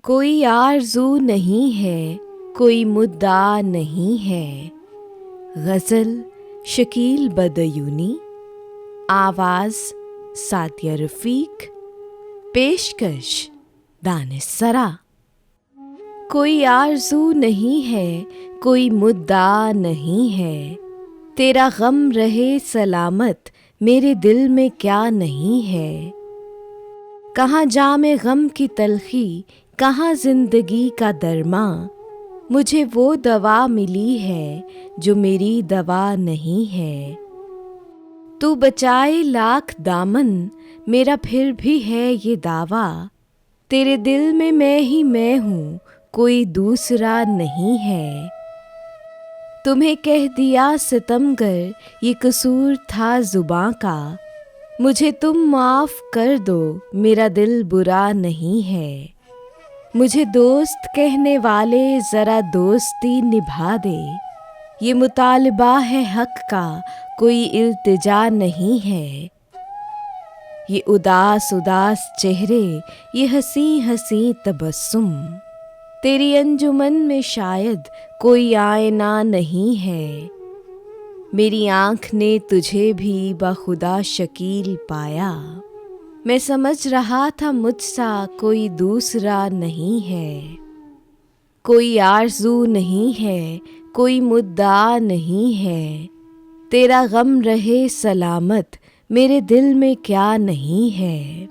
कोई आरज़ू नहीं है, कोई मुद्दा नहीं है। गज़ल शकील बदयूनी, आवाज़ सादिया रफ़ीक, पेशकश दानिश-सरा। कोई आरज़ू नहीं है, कोई मुद्दा नहीं है। तेरा गम रहे सलामत, मेरे दिल में क्या नहीं है। कहाँ जामे गम की तलखी, कहाँ जिंदगी का दरमा। मुझे वो दवा मिली है जो मेरी दवा नहीं है। तू बचाए लाख दामन, मेरा फिर भी है ये दावा। तेरे दिल में मैं ही मैं हूँ, कोई दूसरा नहीं है। तुम्हें कह दिया सितमगर, ये कसूर था जुबां का। मुझे तुम माफ़ कर दो, मेरा दिल बुरा नहीं है। मुझे दोस्त कहने वाले ज़रा दोस्ती निभा दे। ये मुतालबा है हक का, कोई इल्तिजा नहीं है। ये उदास उदास चेहरे, ये हंसी हंसी तबस्सुम। तेरी अंजुमन में शायद कोई आईना नहीं है। मेरी आँख ने तुझे भी बखुदा शकील पाया। मैं समझ रहा था मुझसा कोई दूसरा नहीं है। कोई आरज़ू नहीं है, कोई मुद्दा नहीं है। तेरा गम रहे सलामत, मेरे दिल में क्या नहीं है।